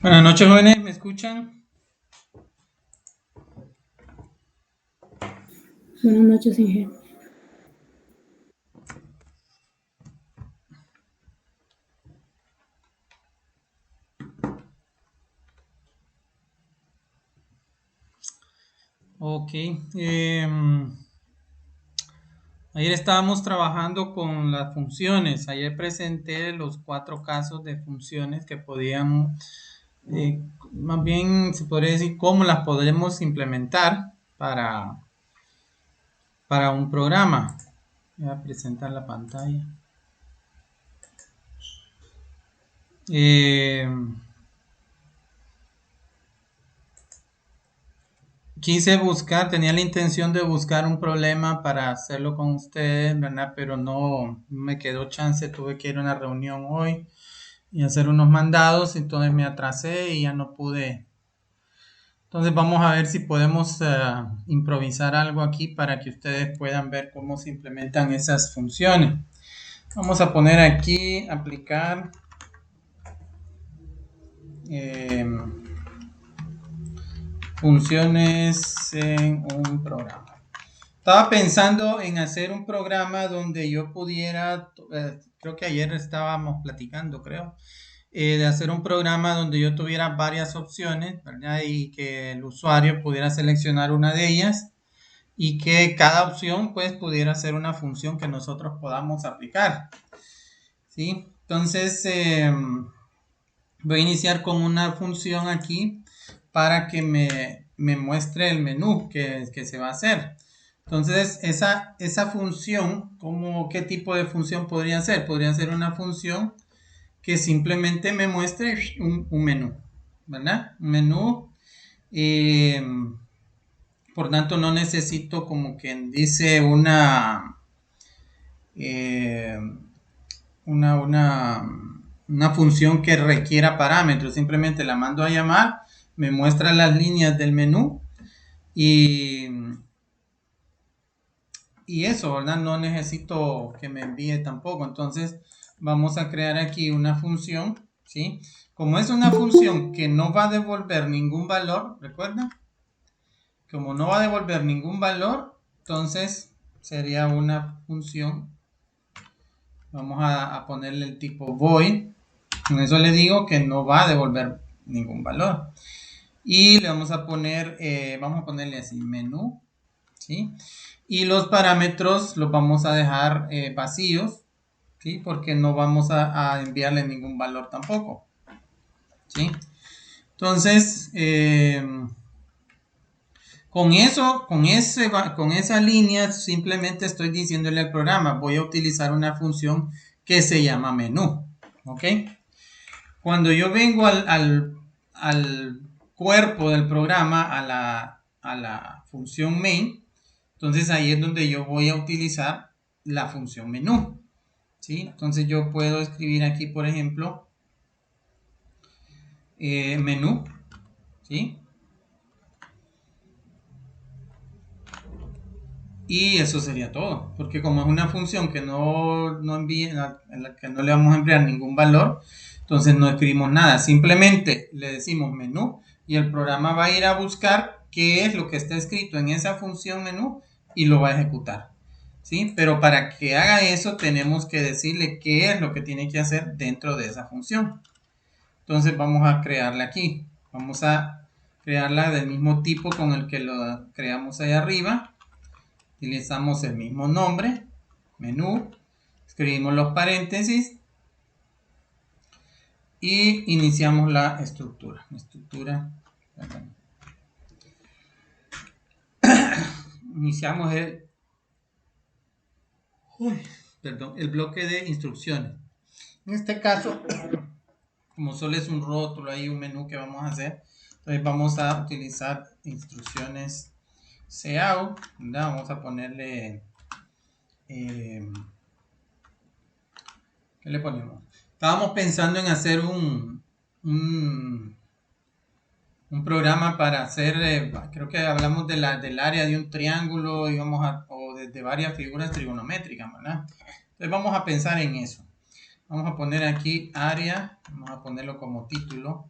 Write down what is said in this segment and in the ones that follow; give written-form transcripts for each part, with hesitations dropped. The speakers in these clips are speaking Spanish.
Buenas noches, jóvenes, ¿me escuchan? Buenas noches, Inge. Ok. Ayer estábamos trabajando con las funciones. Ayer presenté los 4 casos de funciones que podíamos, más bien se podría decir cómo las podremos implementar para un programa. Voy a presentar la pantalla. Eh, Quise buscar, tenía la intención de buscar un problema para hacerlo con ustedes, ¿verdad? Pero no me quedó chance, tuve que ir a una reunión hoy y hacer unos mandados, entonces me atrasé y ya no pude. Entonces vamos a ver si podemos improvisar algo aquí para que ustedes puedan ver cómo se implementan esas funciones. Vamos a poner aquí, aplicar eh, funciones en un programa. Estaba pensando en hacer un programa donde yo pudiera, creo que ayer estábamos platicando, creo, de hacer un programa donde yo tuviera varias opciones, ¿verdad? Y que el usuario pudiera seleccionar una de ellas y que cada opción pues pudiera ser una función que nosotros podamos aplicar, ¿sí? Entonces, voy a iniciar con una función aquí para que me muestre el menú que se va a hacer. Entonces, esa función, ¿qué tipo de función podría ser? Podría ser una función que simplemente me muestre un menú, ¿verdad? Un menú. eh, por tanto, no necesito como quien dice eh, una, una, una función que requiera parámetros. Simplemente la mando a llamar, me muestra las líneas del menú y, y eso, ¿verdad? No necesito que me envíe tampoco. Entonces vamos a crear aquí una función, ¿sí? Como es una función que no va a devolver ningún valor, ¿recuerda? Como no va a devolver ningún valor, entonces sería una función. Vamos a ponerle el tipo void. Con eso le digo que no va a devolver ningún valor. Y le vamos a poner, vamos a ponerle así, menú, ¿sí? Y los parámetros los vamos a dejar vacíos, ¿sí? Porque no vamos a enviarle ningún valor tampoco, ¿sí? Entonces, con eso, con esa línea, simplemente estoy diciéndole al programa, voy a utilizar una función que se llama menú, ¿ok? Cuando yo vengo al cuerpo del programa, a la función main, entonces ahí es donde yo voy a utilizar la función menú, ¿sí? Entonces yo puedo escribir aquí, por ejemplo, menú, ¿sí? Y eso sería todo, porque como es una función que no envía, en la que no le vamos a emplear ningún valor, entonces no escribimos nada, simplemente le decimos menú y el programa va a ir a buscar qué es lo que está escrito en esa función menú y lo va a ejecutar, ¿sí? Pero para que haga eso tenemos que decirle qué es lo que tiene que hacer dentro de esa función. Entonces vamos a crearla aquí, vamos a crearla del mismo tipo con el que lo creamos ahí arriba. Utilizamos el mismo nombre, menú, escribimos los paréntesis y iniciamos la estructura. Iniciamos el bloque de instrucciones. En este caso, como solo es un rótulo, hay un menú que vamos a hacer, entonces vamos a utilizar instrucciones cout, ¿verdad? Vamos a ponerle, eh, ¿qué le ponemos? Estábamos pensando en hacer un un programa para hacer, creo que hablamos del área de un triángulo o de varias figuras trigonométricas, ¿verdad? Entonces vamos a pensar en eso. Vamos a poner aquí área, vamos a ponerlo como título,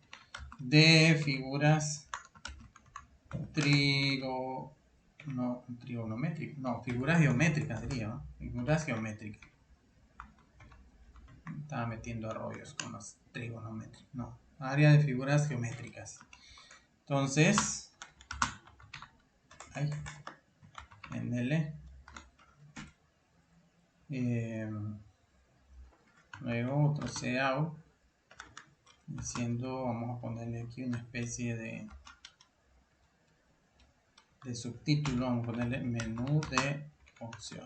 de figuras trigonométricas. No, figuras geométricas sería, ¿no? Figuras geométricas. Estaba metiendo rollos con los trigonométricos. No, área de figuras geométricas. Entonces, en L. Luego otro cout diciendo, vamos a ponerle aquí una especie de subtítulo, vamos a ponerle menú de opción.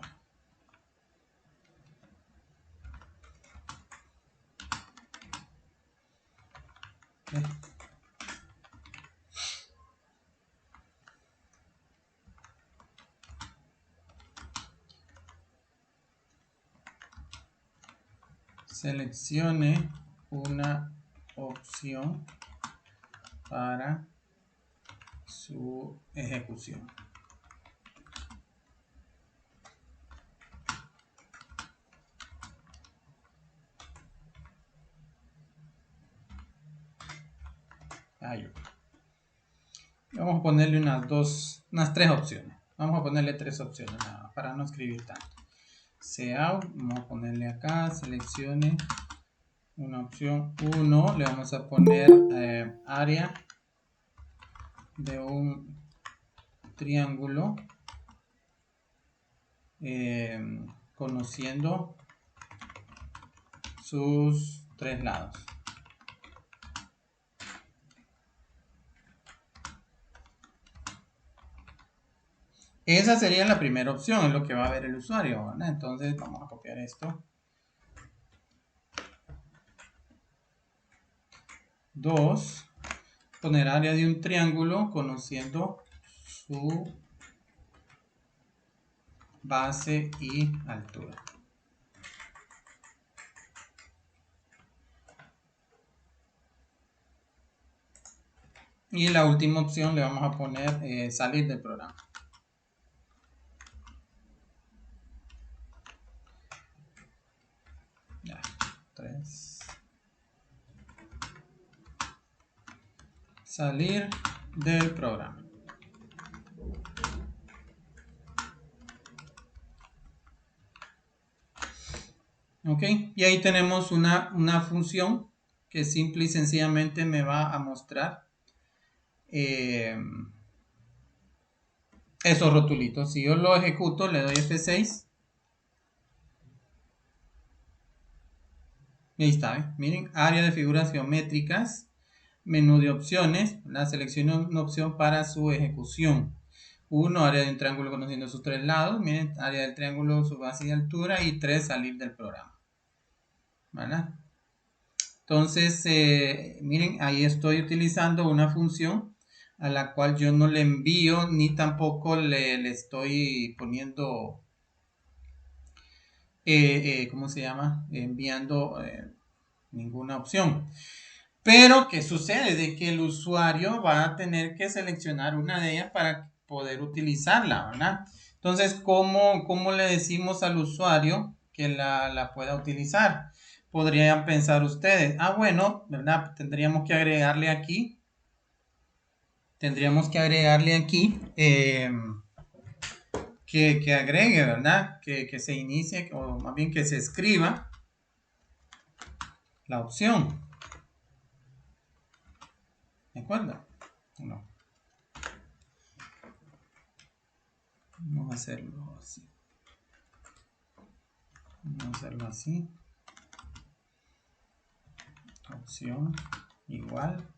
Seleccione una opción para su ejecución. Vamos a ponerle unas 3 opciones. Vamos a ponerle 3 opciones nada más, para no escribir tanto. Cout, vamos a ponerle acá, seleccione una opción 1, le vamos a poner área de un triángulo conociendo sus 3 lados. Esa sería la primera opción, es lo que va a ver el usuario, ¿verdad? Entonces vamos a copiar esto. 2, poner área de un triángulo conociendo su base y altura. Y la última opción le vamos a poner salir del programa. Ya, 3. Salir del programa. Ok, y ahí tenemos una función que simple y sencillamente me va a mostrar esos rotulitos. Si yo lo ejecuto, le doy F6. Y ahí está, ¿eh? Miren, área de figuras geométricas, menú de opciones, la selecciono una opción para su ejecución. 1, área de un triángulo conociendo sus 3 lados, miren, área del triángulo, su base y altura, y 3, salir del programa. ¿Verdad? Entonces, miren, ahí estoy utilizando una función a la cual yo no le envío ni tampoco le estoy poniendo, ¿cómo se llama? Enviando ninguna opción. Pero, ¿qué sucede? De que el usuario va a tener que seleccionar una de ellas para poder utilizarla, ¿verdad? Entonces, ¿cómo le decimos al usuario que la pueda utilizar? Podrían pensar ustedes, bueno, ¿verdad? Tendríamos que agregarle aquí que agregue, ¿verdad? Que se inicie, o más bien que se escriba la opción. ¿De acuerdo? No. Vamos a hacerlo así. Vamos a hacerlo así. Opción igual.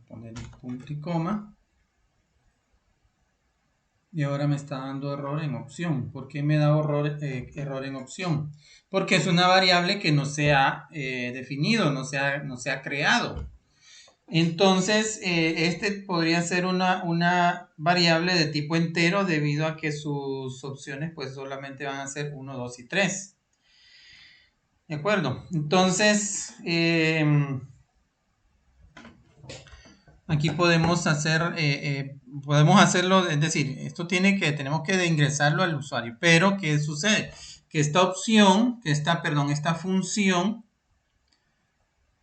Poner el punto y coma. Y ahora me está dando error en opción. ¿Por qué me da error en opción? Porque es una variable que no se ha definido, no se ha creado. Entonces, este podría ser una variable de tipo entero debido a que sus opciones pues solamente van a ser 1, 2 y 3. ¿De acuerdo? Entonces, aquí podemos podemos hacerlo, es decir, tenemos que ingresarlo al usuario, pero ¿qué sucede? Que esta función,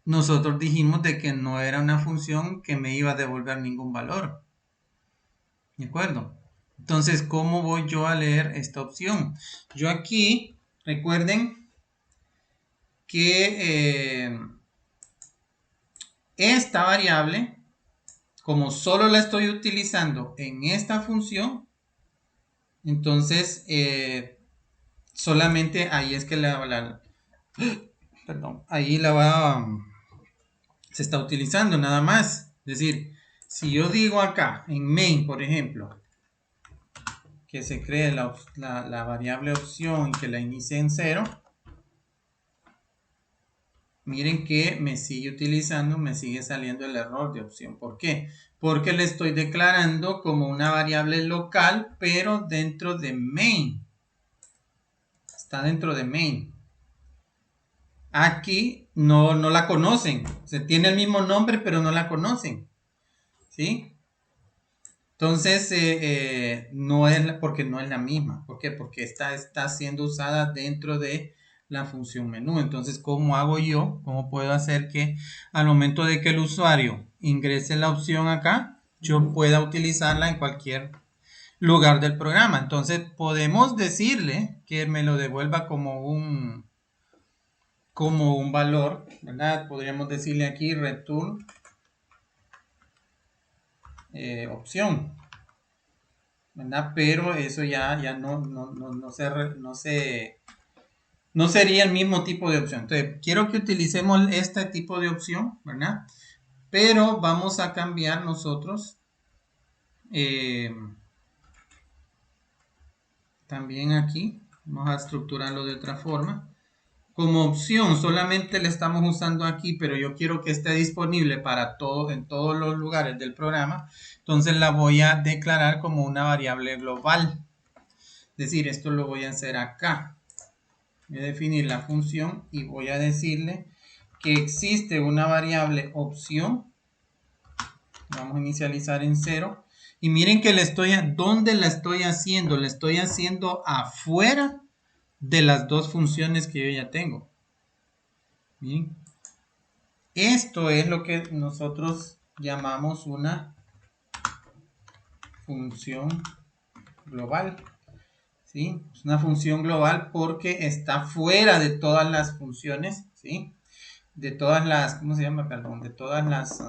nosotros dijimos de que no era una función que me iba a devolver ningún valor, ¿de acuerdo? Entonces, ¿cómo voy yo a leer esta opción? Yo aquí, recuerden que esta variable, como solo la estoy utilizando en esta función, entonces solamente ahí es que perdón, ahí se está utilizando nada más. Es decir, si yo digo acá en main, por ejemplo, que se cree la variable opción y que la inicie en 0, miren que me sigue saliendo el error de opción. ¿Por qué? Porque le estoy declarando como una variable local, pero dentro de main. Está dentro de main. Aquí no la conocen. Se tiene el mismo nombre, pero no la conocen. ¿Sí? Entonces, no es porque no es la misma. ¿Por qué? Porque está siendo usada dentro de la función menú. Entonces, ¿cómo hago yo? ¿Cómo puedo hacer que al momento de que el usuario ingrese la opción acá, yo pueda utilizarla en cualquier lugar del programa? Entonces, podemos decirle que me lo devuelva como un valor, ¿verdad? Podríamos decirle aquí return opción, ¿verdad? Pero eso ya no sería el mismo tipo de opción. Entonces, quiero que utilicemos este tipo de opción, ¿verdad? Pero vamos a cambiar nosotros también aquí. Vamos a estructurarlo de otra forma. Como opción solamente le estamos usando aquí, pero yo quiero que esté disponible para en todos los lugares del programa. Entonces la voy a declarar como una variable global. Es decir, esto lo voy a hacer acá. Voy a definir la función y voy a decirle que existe una variable opción. Vamos a inicializar en 0. Y miren que ¿dónde la estoy haciendo? La estoy haciendo afuera de las dos funciones que yo ya tengo. Bien. Esto es lo que nosotros llamamos una función global. ¿Sí? Es una función global porque está fuera de todas las funciones, ¿sí? De todas las, ¿cómo se llama? Perdón, de todas las,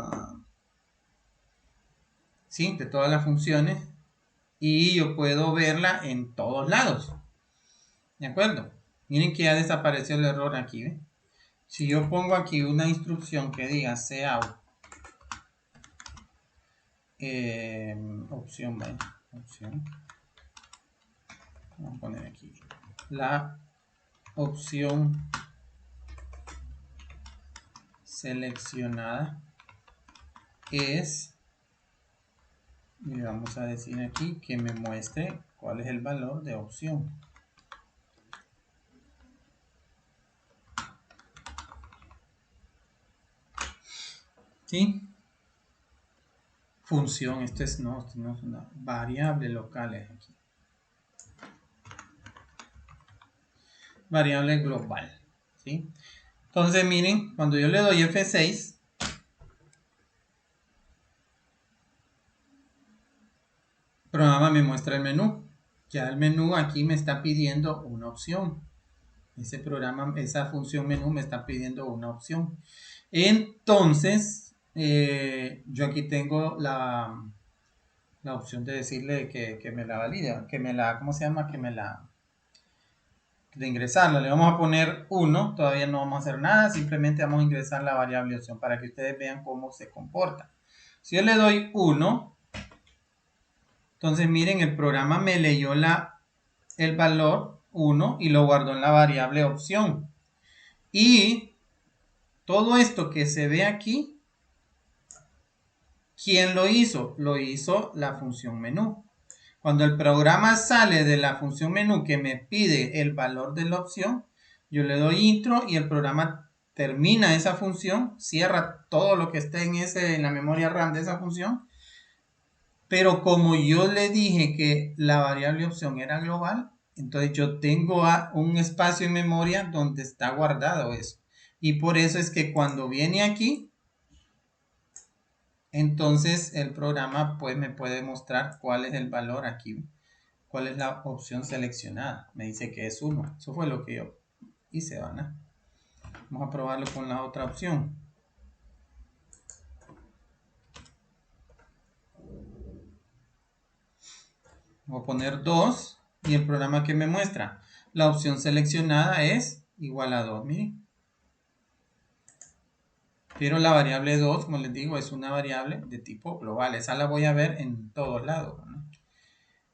¿sí? De todas las funciones. Y yo puedo verla en todos lados. ¿De acuerdo? Miren que ya desapareció el error aquí, ¿ve? Si yo pongo aquí una instrucción que diga cout opción, ¿vale? Opción. Vamos a poner aquí la opción seleccionada es, y vamos a decir aquí que me muestre cuál es el valor de opción. ¿Sí? Función, esto no es una variable local es aquí. Variable global, ¿sí? Entonces miren, cuando yo le doy F6, el programa me muestra el menú. Ya el menú aquí me está pidiendo una opción. Ese programa, esa función menú me está pidiendo una opción. Entonces, yo aquí tengo la opción de decirle que me la valide, ¿cómo se llama? De ingresarla. Le vamos a poner 1, todavía no vamos a hacer nada, simplemente vamos a ingresar la variable opción para que ustedes vean cómo se comporta. Si yo le doy 1, entonces miren, el programa me leyó el valor 1 y lo guardó en la variable opción. Y todo esto que se ve aquí, ¿quién lo hizo? Lo hizo la función menú. Cuando el programa sale de la función menú que me pide el valor de la opción, yo le doy intro y el programa termina esa función, cierra todo lo que esté en la memoria RAM de esa función, pero como yo le dije que la variable opción era global, entonces yo tengo un espacio en memoria donde está guardado eso. Y por eso es que cuando viene aquí, entonces el programa pues me puede mostrar cuál es el valor aquí, cuál es la opción seleccionada. Me dice que es 1. Eso fue lo que yo hice, ¿verdad? Vamos a probarlo con la otra opción. Voy a poner 2 y el programa que me muestra la opción seleccionada es igual a 2, miren. Pero la variable 2, como les digo, es una variable de tipo global. Esa la voy a ver en todos lados, ¿no?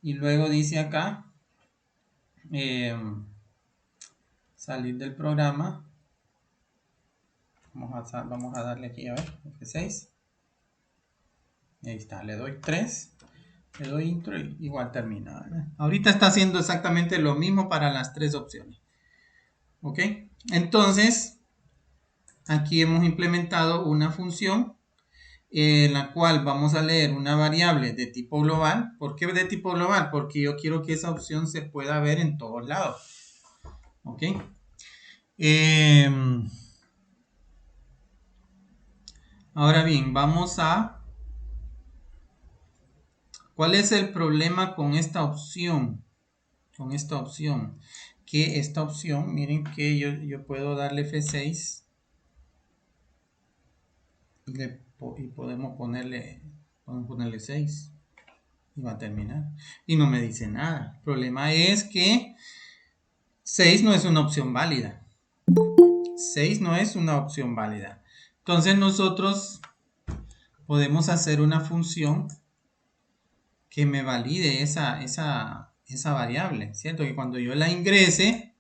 Y luego dice acá, salir del programa. Vamos a darle aquí a ver, F6. Y ahí está, le doy 3. Le doy intro y igual termina, ¿verdad? Ahorita está haciendo exactamente lo mismo para las 3 opciones. ¿Ok? Entonces, aquí hemos implementado una función en la cual vamos a leer una variable de tipo global. ¿Por qué de tipo global? Porque yo quiero que esa opción se pueda ver en todos lados. ¿Ok? Ahora bien, vamos a... ¿Cuál es el problema con esta opción? Con esta opción. Que esta opción, miren que yo puedo darle F6 y podemos ponerle 6 y va a terminar. Y no me dice nada. El problema es que 6 no es una opción válida. 6 no es una opción válida. Entonces nosotros podemos hacer una función que me valide esa variable, ¿cierto? Que cuando yo la ingrese,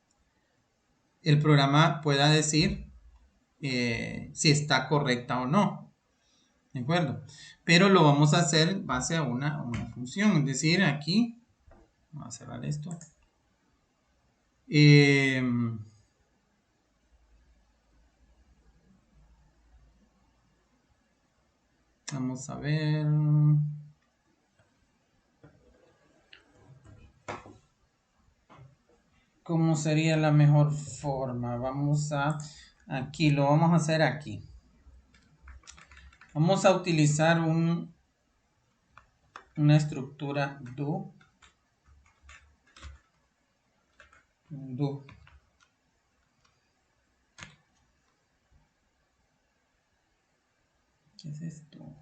el programa pueda decir si está correcta o no. ¿De acuerdo? Pero lo vamos a hacer en base a una función. Es decir, aquí, vamos a cerrar esto. Vamos a ver. ¿Cómo sería la mejor forma? Aquí, lo vamos a hacer aquí. Vamos a utilizar una estructura do. ¿Qué es esto?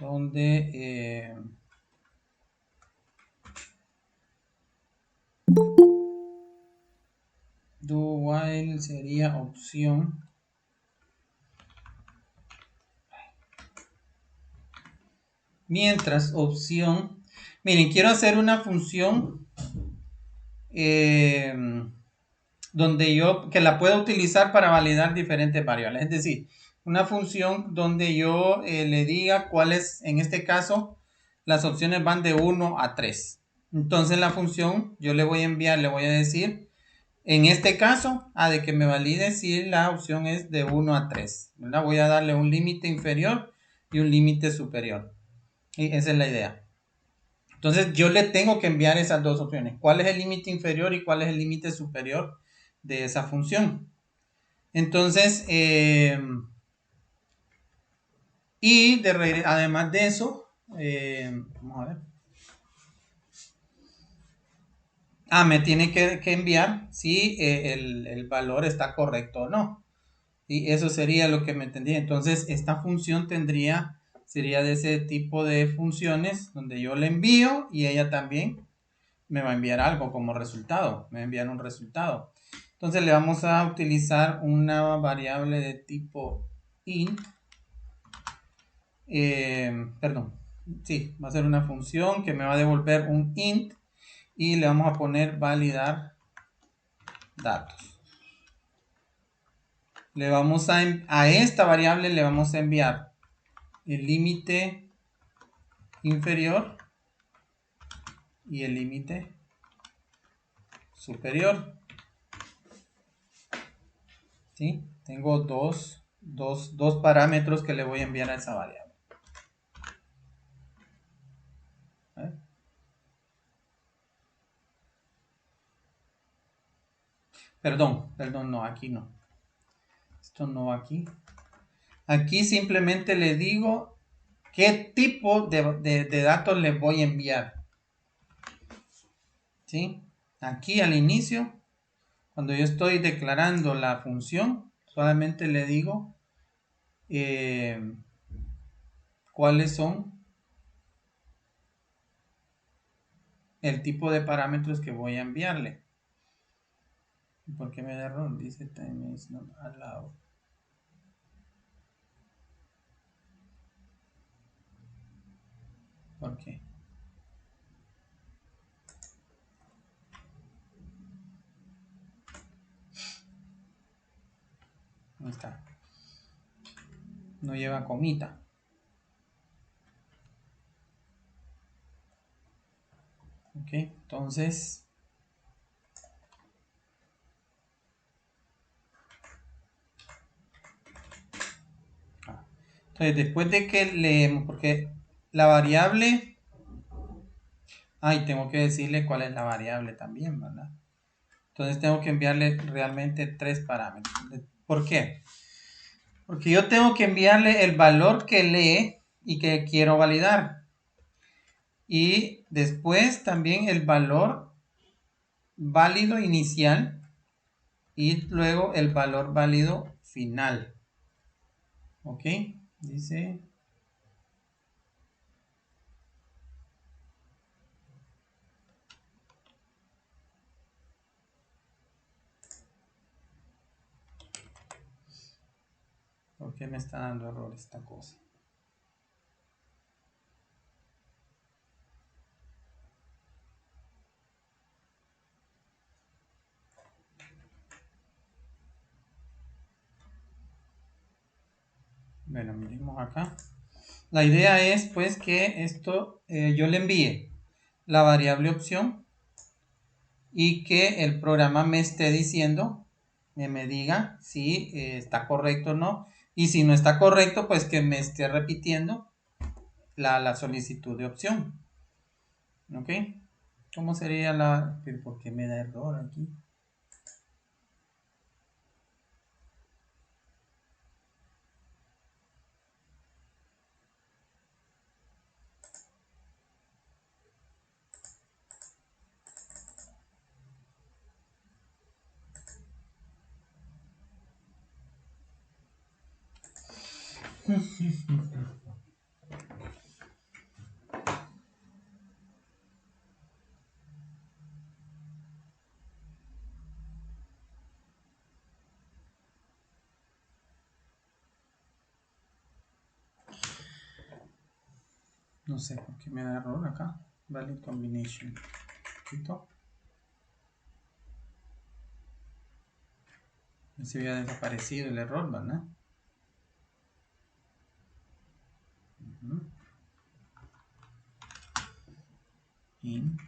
Donde do while sería opción. Mientras opción. Miren, quiero hacer una función donde yo que la pueda utilizar para validar diferentes variables. Es decir, una función donde yo le diga cuáles, en este caso, las opciones van de 1 a 3. Entonces la función yo le voy a enviar, le voy a decir, en este caso, de que me valide si la opción es de 1 a 3. ¿Verdad? Voy a darle un límite inferior y un límite superior. Y esa es la idea. Entonces yo le tengo que enviar esas dos opciones. ¿Cuál es el límite inferior y cuál es el límite superior de esa función? Entonces, además de eso, vamos a ver. Me tiene que enviar si el valor está correcto o no. Y eso sería lo que me tendría. Entonces, esta función sería de ese tipo de funciones donde yo le envío y ella también me va a enviar algo como resultado. Me va a enviar un resultado. Entonces, le vamos a utilizar una variable de tipo int. Perdón. Sí, va a ser una función que me va a devolver un int y le vamos a poner validar datos. Le vamos a esta variable le vamos a enviar el límite inferior y el límite superior. ¿sí? Tengo dos parámetros que le voy a enviar a esa variable. ¿Eh? Perdón, no, aquí no. Esto no va aquí. Aquí simplemente le digo qué tipo de datos le voy a enviar. ¿Sí? Aquí al inicio, cuando yo estoy declarando la función, solamente le digo cuáles son el tipo de parámetros que voy a enviarle. ¿Por qué me da error? Dice time is not allowed. ¿Por qué? Ahí está. No lleva comita. Ok, entonces después de que leemos, porque la variable, tengo que decirle cuál es la variable también, ¿verdad? Entonces tengo que enviarle realmente 3 parámetros. ¿Por qué? Porque yo tengo que enviarle el valor que lee y que quiero validar. Y después también el valor válido inicial y luego el valor válido final. ¿Ok? Dice... ¿Por qué me está dando error esta cosa? Bueno, miremos acá. La idea es pues que esto yo le envíe la variable opción y que el programa me esté diciendo, me diga si está correcto o no. Y si no está correcto, pues que me esté repitiendo la solicitud de opción. ¿Ok? ¿Cómo sería la... ¿Por qué me da error aquí? No sé por qué me da error acá. Valid combination. ¿Quito? Se había desaparecido el error, ¿verdad? Int.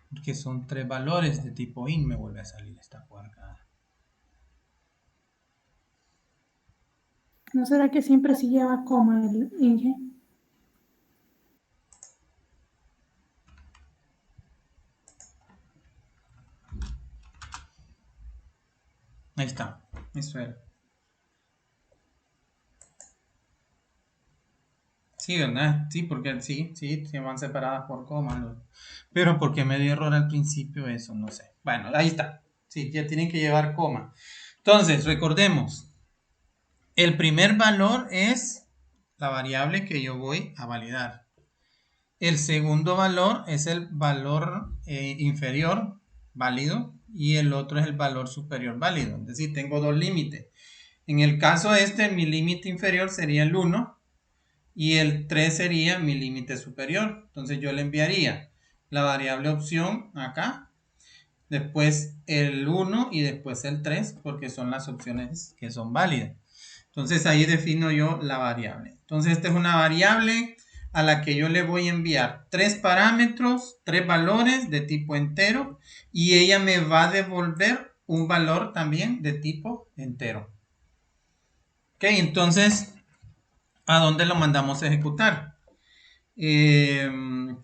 Porque son 3 valores de tipo int. Me vuelve a salir esta puerca. ¿No será que siempre sí lleva coma el Inge? Ahí está. Eso era. Sí, ¿verdad? Sí, porque sí, se van separadas por coma. ¿No? Pero porque me dio error al principio, eso no sé. Bueno, ahí está. Sí, ya tienen que llevar coma. Entonces, recordemos. El primer valor es la variable que yo voy a validar. El segundo valor es el valor inferior válido y el otro es el valor superior válido. Es decir, tengo dos límites. En el caso este, mi límite inferior sería el 1 y el 3 sería mi límite superior. Entonces yo le enviaría la variable opción acá, después el 1 y después el 3 porque son las opciones que son válidas. Entonces ahí defino yo la variable. Entonces esta es una variable a la que yo le voy a enviar 3 parámetros, 3 valores de tipo entero y ella me va a devolver un valor también de tipo entero. Ok, entonces, ¿a dónde lo mandamos a ejecutar?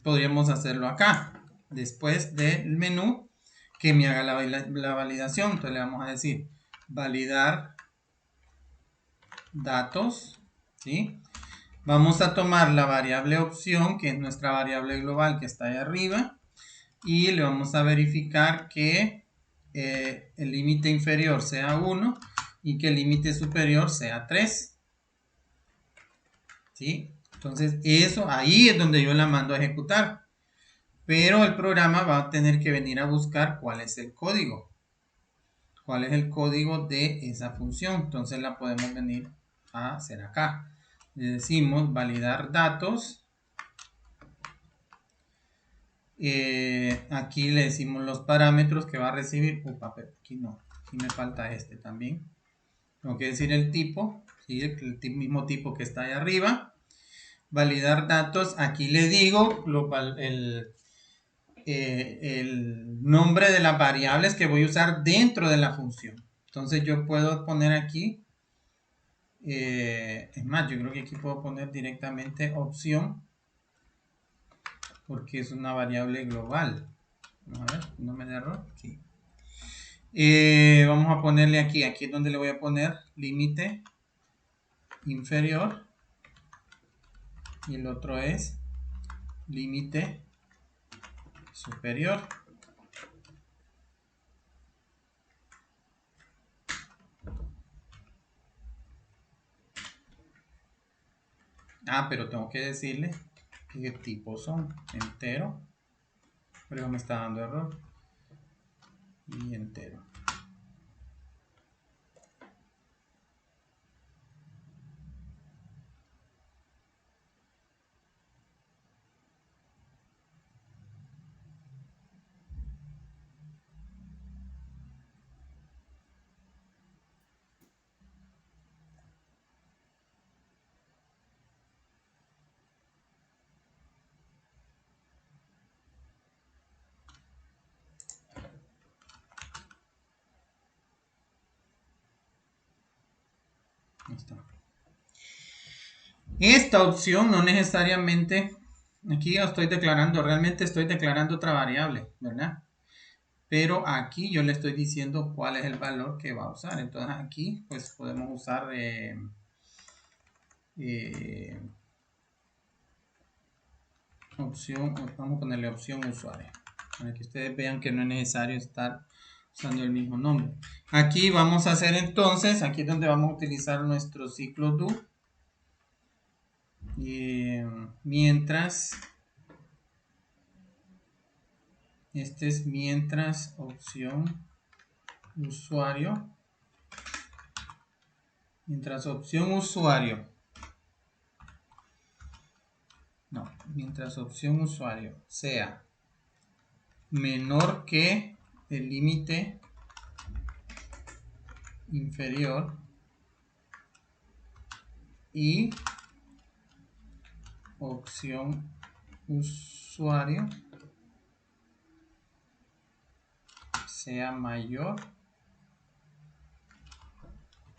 Podríamos hacerlo acá, después del menú que me haga la validación. Entonces le vamos a decir validar datos, ¿sí? Vamos a tomar la variable opción, que es nuestra variable global que está ahí arriba, y le vamos a verificar que el límite inferior sea 1 y que el límite superior sea 3, ¿sí? Entonces eso ahí es donde yo la mando a ejecutar, pero el programa va a tener que venir a buscar cuál es el código de esa función. Entonces la podemos venir a hacer acá. Le decimos validar datos. Aquí le decimos los parámetros que va a recibir. Upa, pero aquí no, aquí me falta este también. Tengo que decir el tipo, ¿sí? El mismo tipo que está ahí arriba. Validar datos, aquí le digo el nombre de las variables que voy a usar dentro de la función. Entonces yo puedo poner aquí, es más, yo creo que aquí puedo poner directamente opción, porque es una variable global. Vamos a ver, no me da error. Sí. Vamos a ponerle aquí es donde le voy a poner límite inferior y el otro es límite superior. Pero tengo que decirle qué tipo son. Entero, pero me está dando error, y entero. Ahí está. Esta opción no necesariamente, aquí yo estoy declarando, realmente estoy declarando otra variable, ¿verdad? Pero aquí yo le estoy diciendo cuál es el valor que va a usar. Entonces aquí pues podemos usar opción, vamos a ponerle opción usuario, para que ustedes vean que no es necesario estar usando el mismo nombre. Aquí vamos a hacer entonces, aquí es donde vamos a utilizar nuestro ciclo do. Mientras, este es mientras opción usuario, mientras opción usuario sea menor que el límite inferior y opción usuario sea mayor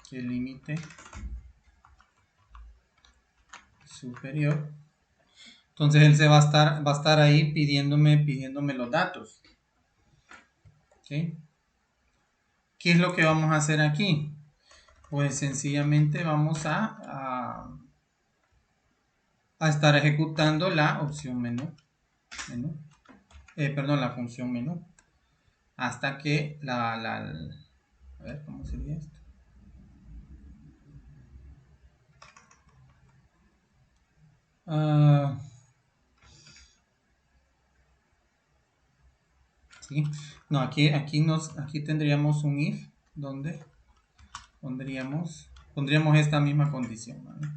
que el límite superior. Entonces él se va a estar ahí pidiéndome los datos. ¿Okay? ¿Qué es lo que vamos a hacer aquí? Pues sencillamente vamos a estar ejecutando la opción la función menú, hasta que a ver, ¿cómo sería esto? ¿Sí? No, aquí tendríamos un if donde pondríamos esta misma condición, ¿vale?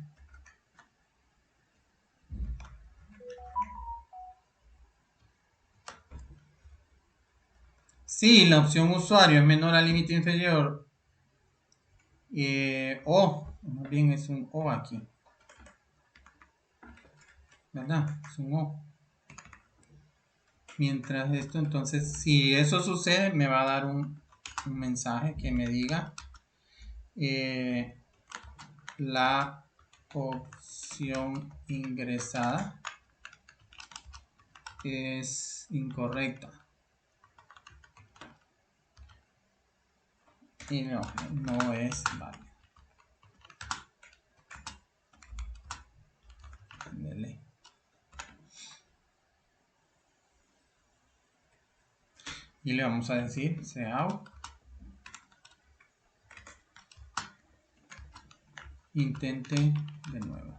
Si la opción usuario es menor al límite inferior, o, más bien es un o aquí, ¿verdad? Es un o. Mientras esto, entonces, si eso sucede, me va a dar un mensaje que me diga la opción ingresada es incorrecta. Y no es válida. Dele. Y le vamos a decir cout intente de nuevo.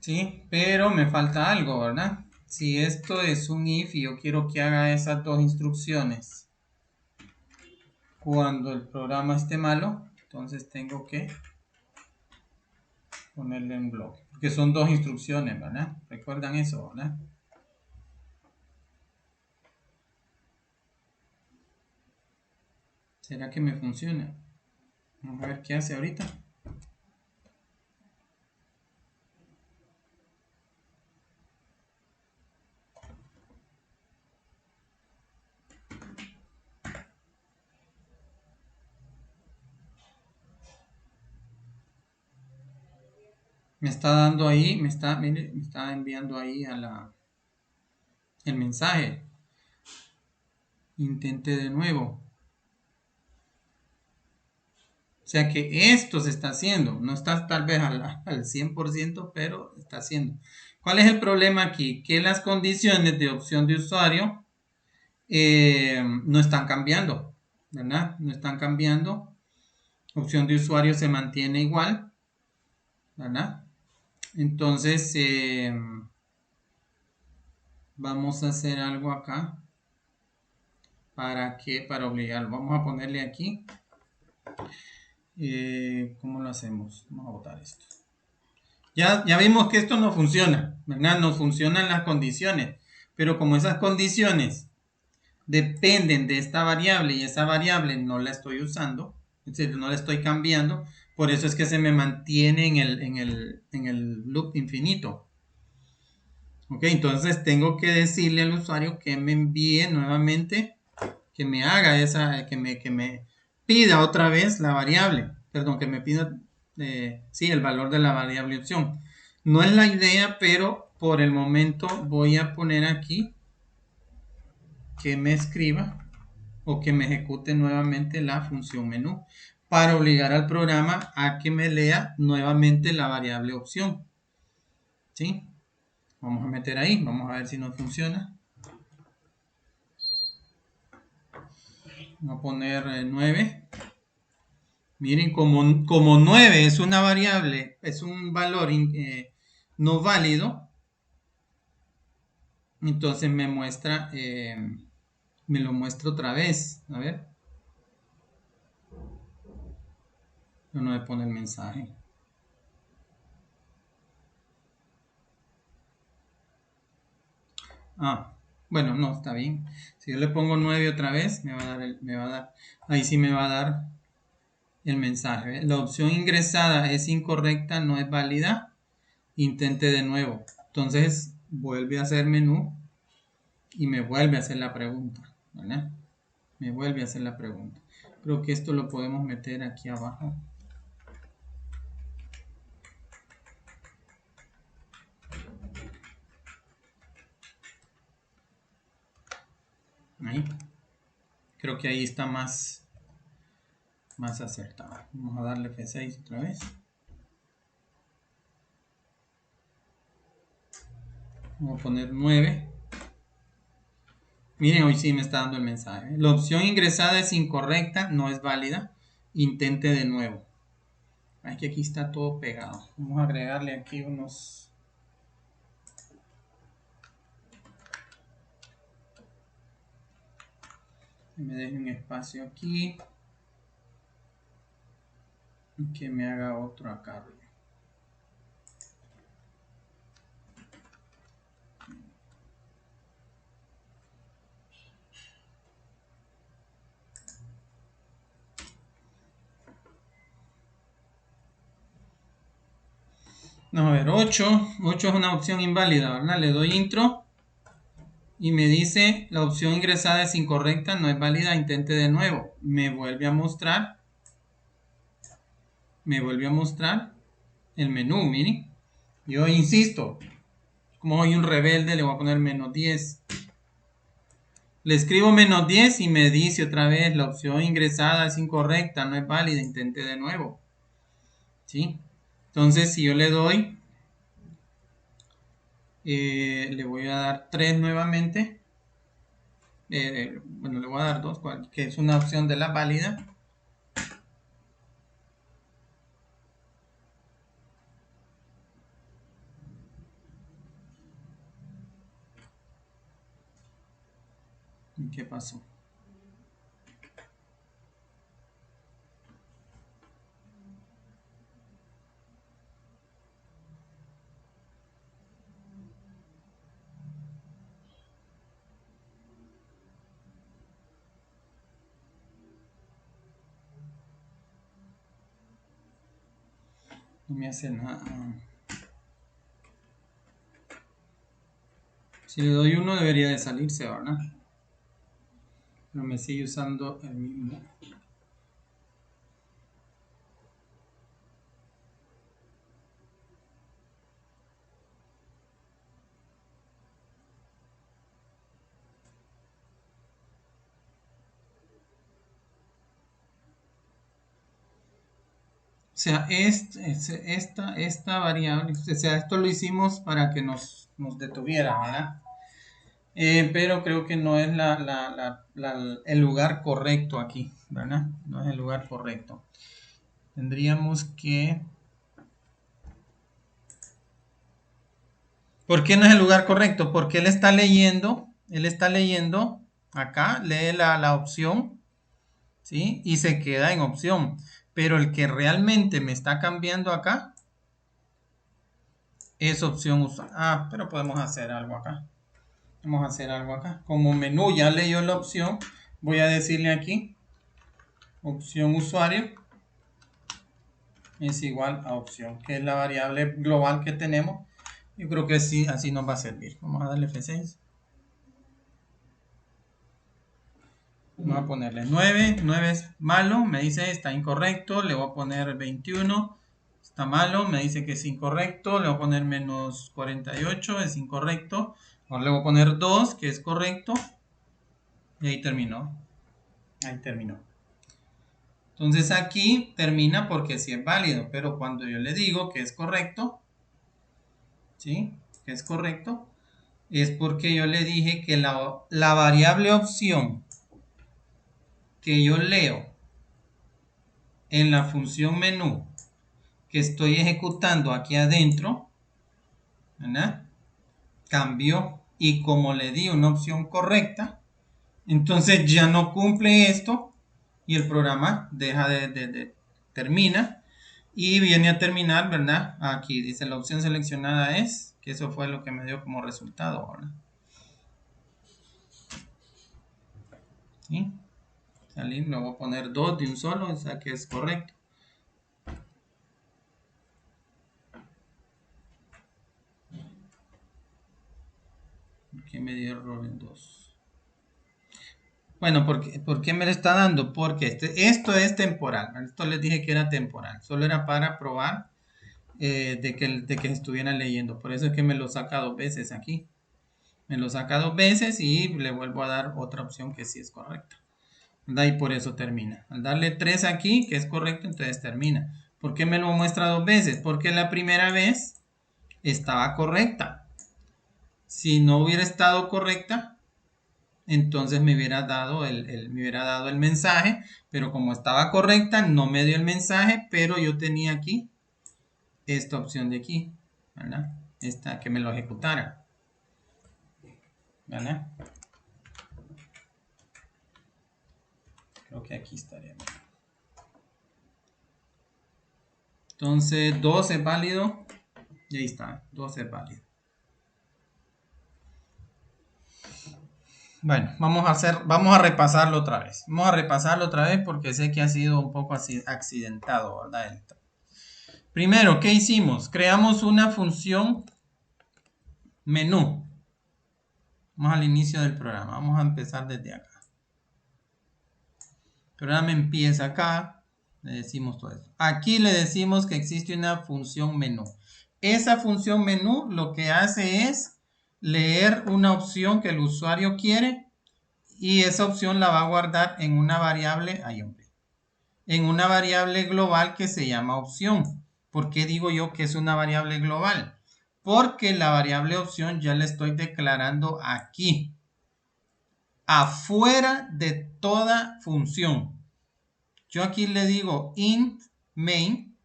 Sí, pero me falta algo, ¿verdad? Si esto es un if y yo quiero que haga esas dos instrucciones cuando el programa esté malo, entonces tengo que ponerle en bloque, porque son dos instrucciones, ¿verdad? ¿Recuerdan eso, verdad? ¿Será que me funciona? Vamos a ver qué hace ahorita. Me está dando ahí, mire, me está enviando ahí el mensaje. Intente de nuevo. O sea que esto se está haciendo. No está tal vez al 100%, pero está haciendo. ¿Cuál es el problema aquí? Que las condiciones de opción de usuario no están cambiando, ¿verdad? No están cambiando. Opción de usuario se mantiene igual, ¿verdad? Entonces, vamos a hacer algo acá. ¿Para qué? Para obligarlo. Vamos a ponerle aquí. ¿Cómo lo hacemos? Vamos a botar esto. Ya vimos que esto no funciona, ¿verdad? No funcionan las condiciones. Pero como esas condiciones dependen de esta variable y esa variable no la estoy usando, es decir, no la estoy cambiando, por eso es que se me mantiene en el loop infinito. Ok, entonces tengo que decirle al usuario que me envíe nuevamente, que me haga esa, que me pida otra vez la variable, perdón, que me pida, sí, el valor de la variable opción. No es la idea, pero por el momento voy a poner aquí que me escriba o que me ejecute nuevamente la función menú para obligar al programa a que me lea nuevamente la variable opción. ¿Sí? Vamos a meter ahí, vamos a ver si nos funciona. Vamos a poner 9. Miren, como 9 es una variable, es un valor no válido, entonces me muestra, me lo muestra otra vez. A ver. No me pone el mensaje. Bueno, no, está bien. Si yo le pongo 9 otra vez, me va a dar, ahí sí me va a dar el mensaje. La opción ingresada es incorrecta, no es válida. Intente de nuevo. Entonces, vuelve a hacer menú y me vuelve a hacer la pregunta, ¿vale? Me vuelve a hacer la pregunta. Creo que esto lo podemos meter aquí abajo. Ahí. Creo que ahí está más acertado. Vamos a darle F6 otra vez. Vamos a poner 9. Miren, hoy sí me está dando el mensaje. La opción ingresada es incorrecta, no es válida. Intente de nuevo. Ay, que aquí está todo pegado. Vamos a agregarle aquí unos... Me deje un espacio aquí. Y que me haga otro acá. Vamos a ver, 8. 8 es una opción inválida, ¿verdad? Le doy intro. y me dice la opción ingresada es incorrecta, no es válida, intente de nuevo. Me vuelve a mostrar el menú, miren. Yo insisto, como soy un rebelde, le voy a poner menos 10. Le escribo menos 10 y me dice otra vez la opción ingresada es incorrecta, no es válida, intente de nuevo. ¿Sí? Entonces, si yo le doy, le voy a dar 3 nuevamente. Bueno, le voy a dar 2, que es una opción de la válida. ¿Y qué pasó? No me hace nada. Si le doy 1 debería de salirse, ¿verdad? Pero me sigue usando el mismo. O sea, esta variable, o sea, esto lo hicimos para que nos detuviera, ¿verdad? Pero creo que no es el lugar correcto aquí, ¿verdad? No es el lugar correcto. Tendríamos que... ¿Por qué no es el lugar correcto? Porque él está leyendo acá, lee la opción, ¿sí? Y se queda en opción. Pero el que realmente me está cambiando acá es opción usuario. Ah, pero podemos hacer algo acá. Vamos a hacer algo acá. Como menú ya leyó la opción, voy a decirle aquí, opción usuario es igual a opción, que es la variable global que tenemos. Yo creo que sí, así nos va a servir. Vamos a darle F6. Vamos a ponerle 9. 9 es malo, me dice está incorrecto. Le voy a poner 21. Está malo, me dice que es incorrecto. Le voy a poner menos 48, es incorrecto. Ahora le voy a poner 2, que es correcto. Y ahí terminó. Ahí terminó. Entonces aquí termina porque sí es válido, pero cuando yo le digo que es correcto, ¿sí? Que es correcto, es porque yo le dije que la variable opción que yo leo en la función menú que estoy ejecutando aquí adentro, ¿verdad? Cambió y como le di una opción correcta, entonces ya no cumple esto y el programa deja termina y viene a terminar, ¿verdad? Aquí dice la opción seleccionada es, que eso fue lo que me dio como resultado, ¿verdad? ¿Sí? Salir, le voy a poner 2 de un solo, o sea que es correcto. ¿Por qué me dio error en 2? Bueno, ¿por qué me lo está dando? Porque esto es temporal. Esto les dije que era temporal. Solo era para probar de que estuviera leyendo. Por eso es que me lo saca 2 veces aquí. Me lo saca 2 veces y le vuelvo a dar otra opción que sí es correcta. ¿Verdad? Y por eso termina. Al darle 3 aquí, que es correcto, entonces termina. ¿Por qué me lo muestra 2 veces? Porque la primera vez estaba correcta. Si no hubiera estado correcta, entonces me hubiera dado el mensaje, pero como estaba correcta, no me dio el mensaje, pero yo tenía aquí esta opción de aquí, ¿verdad? Esta que me lo ejecutara, ¿verdad? Creo que aquí estaría bien. Entonces 2 es válido y ahí está, 2 es válido. Bueno, vamos a repasarlo otra vez. Vamos a repasarlo otra vez porque sé que ha sido un poco así accidentado, ¿verdad? Primero, ¿qué hicimos? Creamos una función menú. Vamos al inicio del programa. Vamos a empezar desde acá. El programa empieza acá. Le decimos todo esto. Aquí le decimos que existe una función menú. Esa función menú lo que hace es leer una opción que el usuario quiere y esa opción la va a guardar en una variable, en una variable global que se llama opción. ¿Por qué digo yo que es una variable global? Porque la variable opción ya la estoy declarando aquí, afuera de toda función. Yo aquí le digo int main,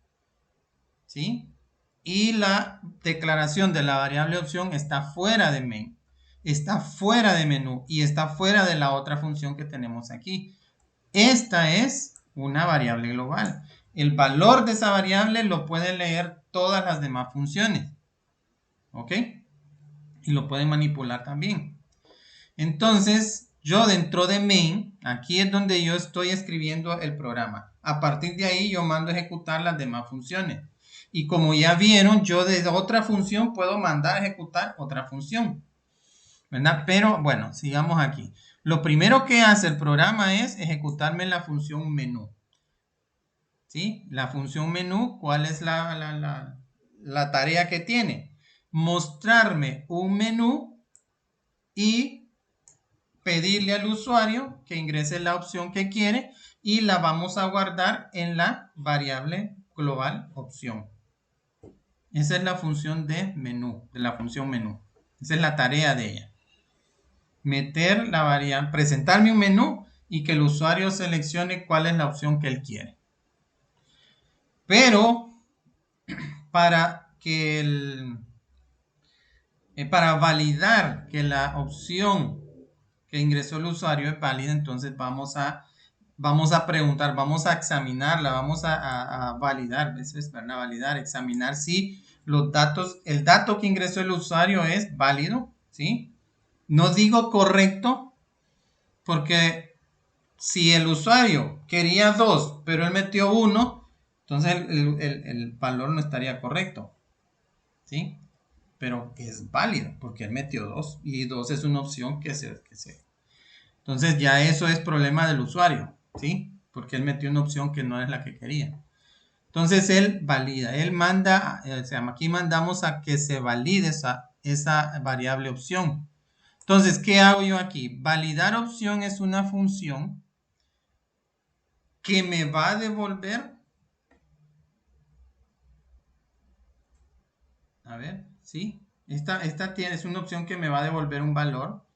¿sí? Y la declaración de la variable opción está fuera de main, está fuera de menú y está fuera de la otra función que tenemos aquí. Esta es una variable global. El valor de esa variable lo pueden leer todas las demás funciones. ¿Ok? Y lo pueden manipular también. Entonces, yo dentro de main, aquí es donde yo estoy escribiendo el programa. A partir de ahí yo mando a ejecutar las demás funciones. Y como ya vieron, yo desde otra función puedo mandar a ejecutar otra función. ¿Verdad? Pero bueno, sigamos aquí. Lo primero que hace el programa es ejecutarme la función menú. ¿Sí? La función menú, ¿cuál es la tarea que tiene? Mostrarme un menú y pedirle al usuario que ingrese la opción que quiere y la vamos a guardar en la variable global opción. Esa es la función de menú, de la función menú. Esa es la tarea de ella. Meter la variable, presentarme un menú y que el usuario seleccione cuál es la opción que él quiere. Pero para que para validar que la opción que ingresó el usuario es válida, entonces vamos a preguntar, vamos a examinarla, vamos a validar, eso es para validar, examinar si los datos, el dato que ingresó el usuario es válido, ¿sí? No digo correcto, porque si el usuario quería 2, pero él metió 1, entonces el valor no estaría correcto, ¿sí? Pero es válido, porque él metió 2, y 2 es una opción que se. Entonces ya eso es problema del usuario, ¿sí? Porque él metió una opción que no es la que quería. Entonces él valida, él manda, aquí mandamos a que se valide esa variable opción. Entonces, ¿qué hago yo aquí? Validar opción es una función que me va a devolver, a ver, ¿sí? Esta es una opción que me va a devolver un valor.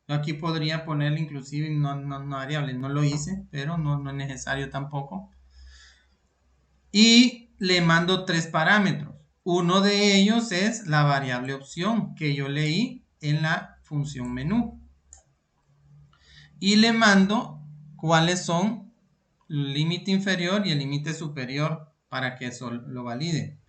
Yo aquí podría ponerle inclusive no variable, no lo hice, pero no es necesario tampoco. Y le mando 3 parámetros. Uno de ellos es la variable opción que yo leí en la función menú. Y le mando cuáles son el límite inferior y el límite superior para que eso lo valide.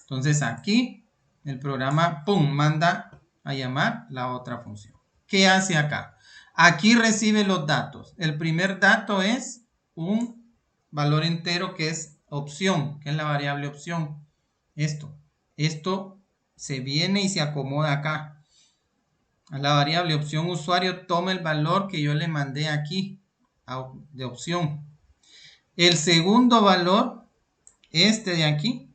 Entonces aquí el programa, ¡pum!, manda a llamar la otra función. ¿Qué hace acá? Aquí recibe los datos. El primer dato es un valor entero que es opción, que es la variable opción. Esto se viene y se acomoda acá. A la variable opción usuario toma el valor que yo le mandé aquí de opción. El segundo valor, este de aquí,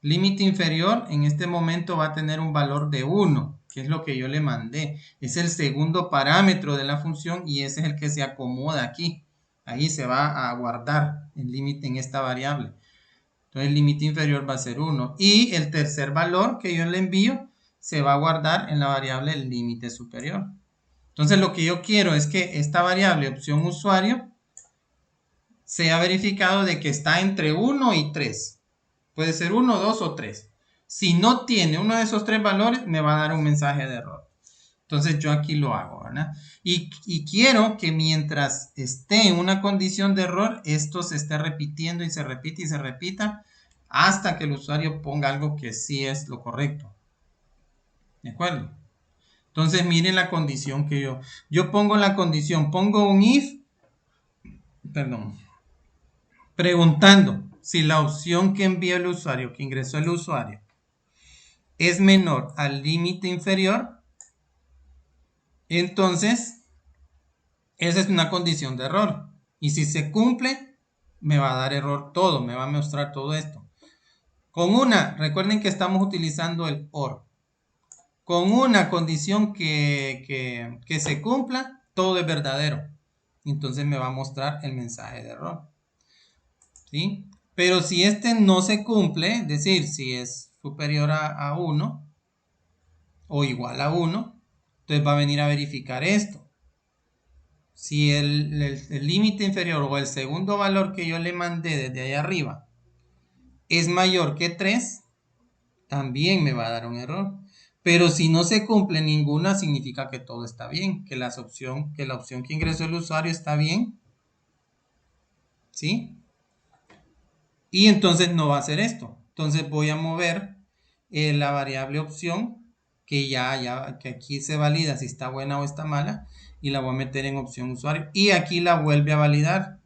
límite inferior, en este momento va a tener un valor de 1, que es lo que yo le mandé. Es el segundo parámetro de la función y ese es el que se acomoda aquí. Ahí se va a guardar el límite en esta variable. Entonces el límite inferior va a ser 1. Y el tercer valor que yo le envío se va a guardar en la variable límite superior. Entonces lo que yo quiero es que esta variable opción usuario sea verificado de que está entre 1 y 3. Puede ser 1, 2 o 3. Si no tiene uno de esos 3 valores, me va a dar un mensaje de error. Entonces yo aquí lo hago, ¿verdad? Y quiero que mientras esté en una condición de error, esto se esté repitiendo y se repite y se repita hasta que el usuario ponga algo que sí es lo correcto. ¿De acuerdo? Entonces miren la condición que yo pongo la condición, pongo un if, preguntando si la opción que envió el usuario, que ingresó el usuario, es menor al límite inferior, Entonces, esa es una condición de error. Y si se cumple, me va a dar error todo, me va a mostrar todo esto. Recuerden que estamos utilizando el OR. Con una condición que se cumpla, todo es verdadero. Entonces me va a mostrar el mensaje de error. ¿Sí? Pero si este no se cumple, es decir, si es superior a 1 o igual a 1, entonces va a venir a verificar esto. Si el límite inferior o el segundo valor que yo le mandé desde ahí arriba es mayor que 3, también me va a dar un error. Pero si no se cumple ninguna, significa que todo está bien, que la opción que ingresó el usuario está bien. ¿Sí? Y entonces no va a hacer esto. Entonces voy a mover la variable opción, que aquí se valida si está buena o está mala, y la voy a meter en opción usuario. Y aquí la vuelve a validar.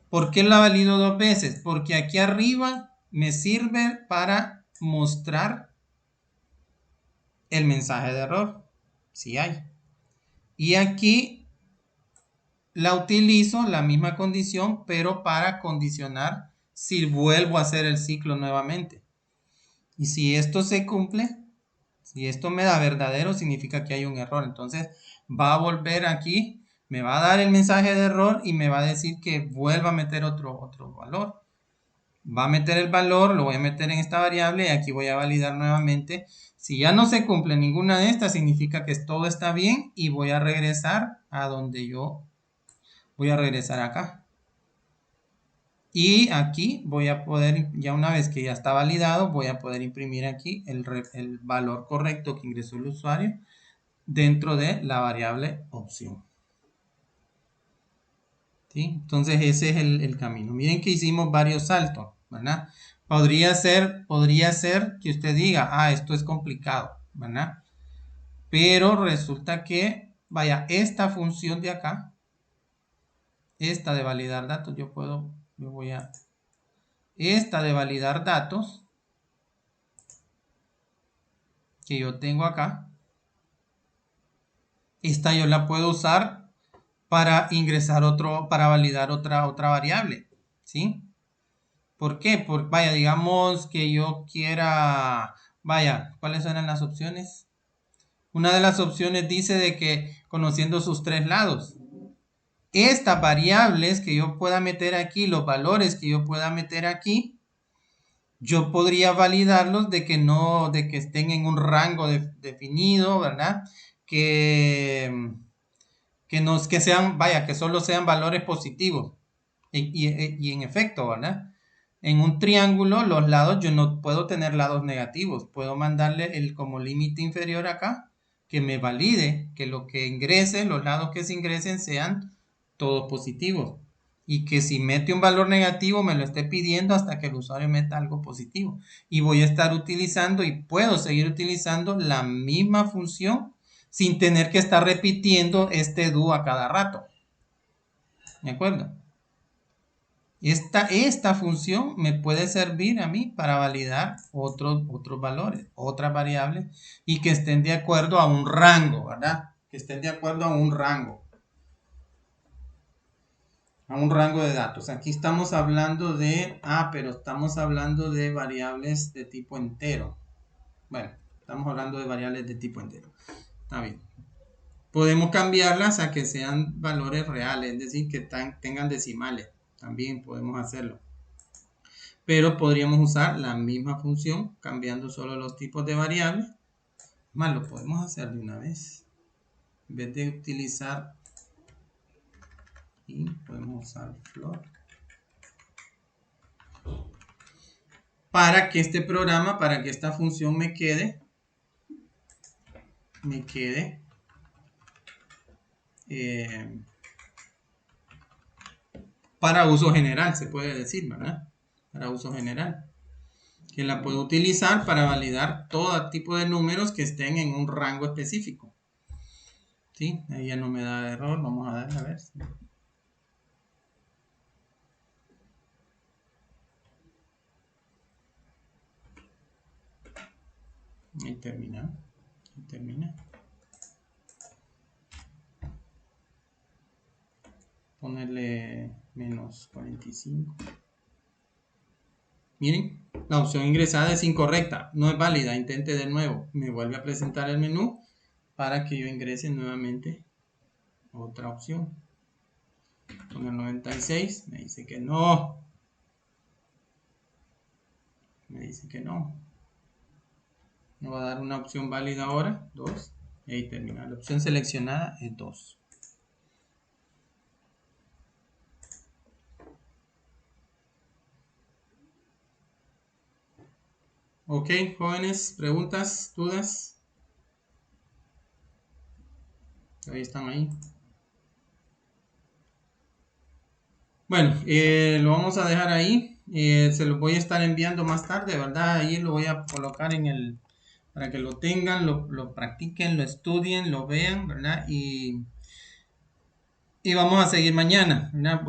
¿Por qué la valido dos veces? Porque aquí arriba me sirve para mostrar el mensaje de error, si hay. Y aquí la utilizo, la misma condición, pero para condicionar si vuelvo a hacer el ciclo nuevamente. Y si esto se cumple, si esto me da verdadero, significa que hay un error. Entonces va a volver aquí, me va a dar el mensaje de error y me va a decir que vuelva a meter otro valor. Va a meter el valor, lo voy a meter en esta variable y aquí voy a validar nuevamente. Si ya no se cumple ninguna de estas, significa que todo está bien y voy a regresar a donde yo voy a regresar acá. Y aquí voy a poder, ya una vez que ya está validado, voy a poder imprimir aquí el valor correcto que ingresó el usuario dentro de la variable opción. ¿Sí? Entonces ese es el camino. Miren que hicimos varios saltos, ¿verdad? Podría ser que usted diga, esto es complicado, ¿verdad? Pero resulta que, vaya, esta función de acá, esta de validar datos, esta de validar datos que yo tengo acá, esta yo la puedo usar para ingresar para validar otra variable, ¿sí? ¿Por qué? Vaya, digamos que yo quiera, vaya, ¿cuáles eran las opciones? Una de las opciones dice de que conociendo sus tres lados. Estas variables que yo pueda meter aquí, los valores que yo pueda meter aquí, yo podría validarlos de que estén en un rango definido, ¿verdad? Que sean, vaya, que solo sean valores positivos. Y en efecto, ¿verdad? En un triángulo, los lados, yo no puedo tener lados negativos. Puedo mandarle como límite inferior acá, que me valide que lo que ingrese, los lados que se ingresen sean todos positivos. Y que si mete un valor negativo, me lo esté pidiendo hasta que el usuario meta algo positivo. Y voy a estar utilizando y puedo seguir utilizando la misma función sin tener que estar repitiendo este do a cada rato. ¿De acuerdo? Esta función me puede servir a mí para validar otros valores, otras variables y que estén de acuerdo a un rango, ¿verdad? Que estén de acuerdo a un rango de datos. Aquí estamos hablando pero estamos hablando de variables de tipo entero. Bueno, estamos hablando de variables de tipo entero. Está bien. Podemos cambiarlas a que sean valores reales, es decir, que tengan decimales. También podemos hacerlo. Pero podríamos usar la misma función cambiando solo los tipos de variables. Más lo podemos hacer de una vez. En vez de utilizar y podemos usar float para que este programa, para que esta función me quede para uso general, se puede decir, ¿verdad? Para uso general. Que la puedo utilizar para validar todo tipo de números que estén en un rango específico. ¿Sí? Ahí ya no me da error. Vamos a darle a ver. Ahí termina. ponerle menos 45. Miren, la opción ingresada es incorrecta, no es válida, intente de nuevo. Me vuelve a presentar el menú para que yo ingrese nuevamente otra opción. Con el 96 me dice que no. Me dice que no. Me va a dar una opción válida ahora, 2. Y ahí termina. La opción seleccionada es 2. Ok, jóvenes, preguntas, dudas. Ahí están ahí. Bueno, lo vamos a dejar ahí. Se lo voy a estar enviando más tarde, ¿verdad? Ahí lo voy a colocar en el, para que lo tengan, lo practiquen, lo estudien, lo vean, ¿verdad? Y vamos a seguir mañana, ¿verdad?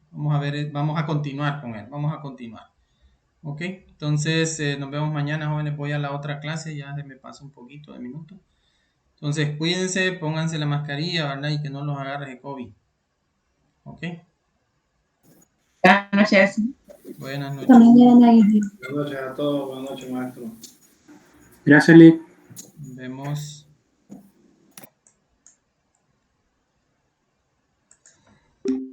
Vamos a ver, vamos a continuar con él, vamos a continuar. Ok, entonces nos vemos mañana, jóvenes. Voy a la otra clase, ya se me pasa un poquito de minuto. Entonces cuídense, pónganse la mascarilla, ¿verdad? Y que no los agarre el COVID. Ok. Buenas noches. Buenas noches. Buenas Buenas noches a todos, buenas noches, maestro. Gracias, Lee. Nos vemos.